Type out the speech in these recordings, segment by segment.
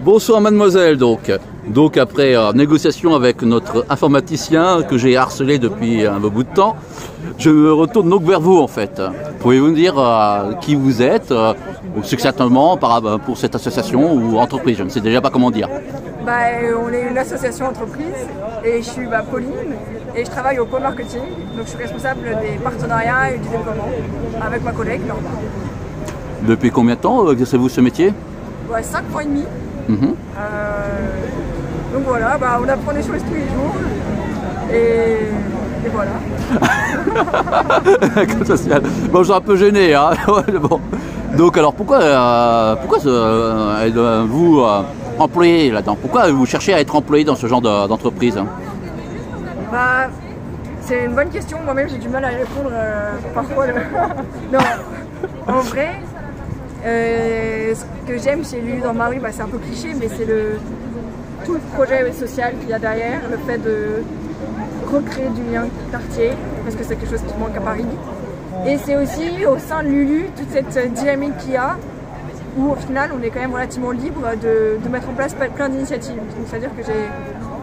Bonsoir mademoiselle, donc après négociation avec notre informaticien que j'ai harcelé depuis un bout de temps, je me retourne donc vers vous en fait. Pouvez-vous me dire qui vous êtes, ou succinctement pour cette association ou entreprise, je ne sais déjà pas comment dire. On est une association entreprise et je suis Pauline et je travaille au pôle marketing, donc je suis responsable des partenariats et du développement avec ma collègue Laure. Depuis combien de temps exercez-vous ce métier? 5 mois et demi. Donc voilà, on apprend des choses tous les jours et voilà. Bon, je suis un peu gêné, hein. Bon. Donc alors pourquoi êtes-vous employé là-dedans? Pourquoi vous cherchez à être employé dans ce genre d'entreprise? C'est une bonne question, moi-même j'ai du mal à y répondre parfois. Non, en vrai, ce que j'aime chez Lulu dans ma rue, c'est un peu cliché, mais c'est tout le projet social qu'il y a derrière, le fait de recréer du lien quartier, parce que c'est quelque chose qui manque à Paris. Et c'est aussi au sein de Lulu, toute cette dynamique qu'il y a, où au final on est quand même relativement libre de mettre en place plein d'initiatives. Donc c'est-à-dire que j'ai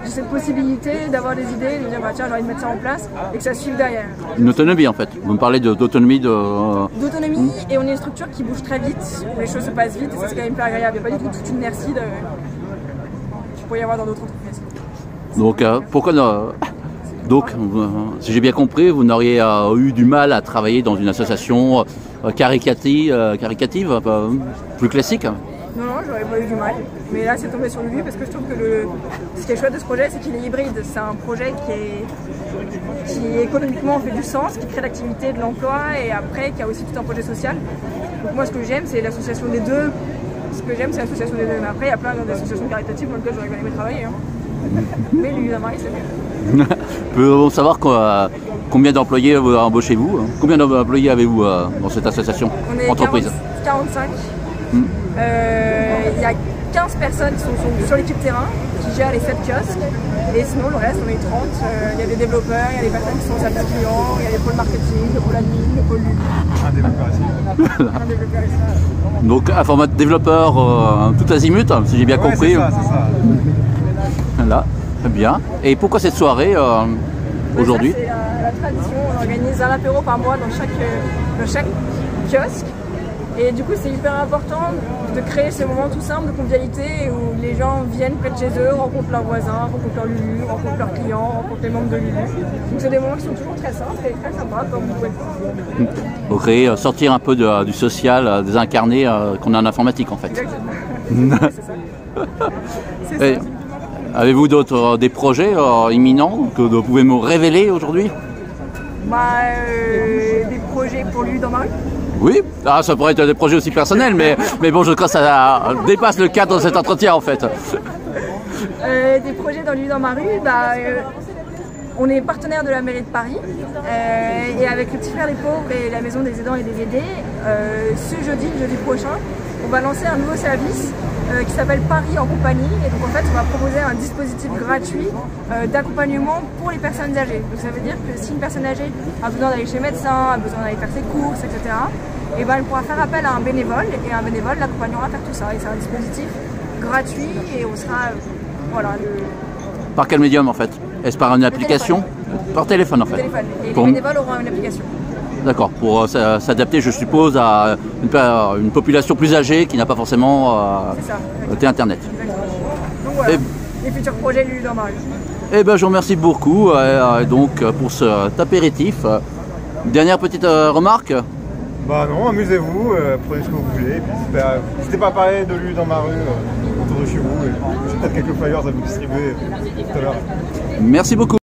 cette possibilité d'avoir des idées, de dire tiens j'ai envie de mettre ça en place et que ça suive derrière. Une autonomie en fait, vous me parlez d'autonomie d'autonomie et on est une structure qui bouge très vite, où les choses se passent vite et ça c'est quand même plus agréable, il n'y a pas du tout toute une inertie qu'il pourrait y avoir dans d'autres entreprises. Donc pourquoi donc, si j'ai bien compris, vous n'auriez eu du mal à travailler dans une association caricative, plus classique? Non, j'aurais pas eu du mal. Mais là, c'est tombé sur Lulu parce que je trouve que ce qui est chouette de ce projet, c'est qu'il est hybride. C'est un projet qui économiquement fait du sens, qui crée l'activité, de l'emploi et après, qui a aussi tout un projet social. Donc moi, ce que j'aime, c'est l'association des deux. Ce que j'aime, c'est l'association des deux. Mais après, il y a plein d'associations caritatives dans lesquelles j'aurais bien aimé travailler. Mais Lulu Damari, c'est mieux. Peut-on savoir combien d'employés embauchez-vous? Combien d'employés avez-vous dans cette association entreprise? 45. Il y a 15 personnes qui sont sur l'équipe terrain, qui gèrent les 7 kiosques. Et sinon, le reste, on est 30. Il y a des développeurs, il y a des personnes qui sont au service client, il y a les pôles marketing, le pôle admin, le pôle Lulu. Un développeur ici. Un développeur ici. Donc, un format de développeur tout azimut, si j'ai bien compris. C'est ça. Là, très bien. Et pourquoi cette soirée aujourd'hui? C'est la tradition, on organise un apéro par mois dans chaque kiosque. Et du coup, c'est hyper important de créer ces moments tout simples de convivialité où les gens viennent près de chez eux, rencontrent leurs voisins, rencontrent leur Lulu, rencontrent leurs clients, rencontrent les membres de Lulu. Donc c'est des moments qui sont toujours très simples et très sympas, comme vous pouvez le voir. Ok, sortir un peu du social, des incarnés qu'on a en informatique en fait. Exactement. C'est ça. Avez-vous des projets imminents que vous pouvez me révéler aujourd'hui? Des projets pour Lulu dans ma rue. Oui, ça pourrait être des projets aussi personnels, mais bon, je crois que ça dépasse le cadre de cet entretien en fait. Des projets dans Lulu dans ma rue, on est partenaire de la mairie de Paris et avec le Petit Frère des Pauvres et la Maison des Aidants et des Aidés, ce jeudi prochain, on va lancer un nouveau service qui s'appelle Paris en compagnie. Et donc en fait, on va proposer un dispositif gratuit d'accompagnement pour les personnes âgées. Donc ça veut dire que si une personne âgée a besoin d'aller chez le médecin, a besoin d'aller faire ses courses, etc., et elle pourra faire appel à un bénévole et un bénévole l'accompagnera à faire tout ça. Et c'est un dispositif gratuit et on sera Par quel médium en fait? Est-ce par une application? Par téléphone en fait. Téléphone. Et les bénévoles auront une application. D'accord, pour s'adapter je suppose à une population plus âgée qui n'a pas forcément internet. Donc voilà, les futurs projets Lulu dans ma rue. Eh ben je vous remercie beaucoup donc pour cet apéritif. Dernière petite remarque? Non, amusez-vous, prenez ce que vous voulez. Et puis n'hésitez pas à parler de Lulu dans ma rue autour de chez vous. J'ai peut-être quelques flyers à vous distribuer tout à l'heure. Merci beaucoup.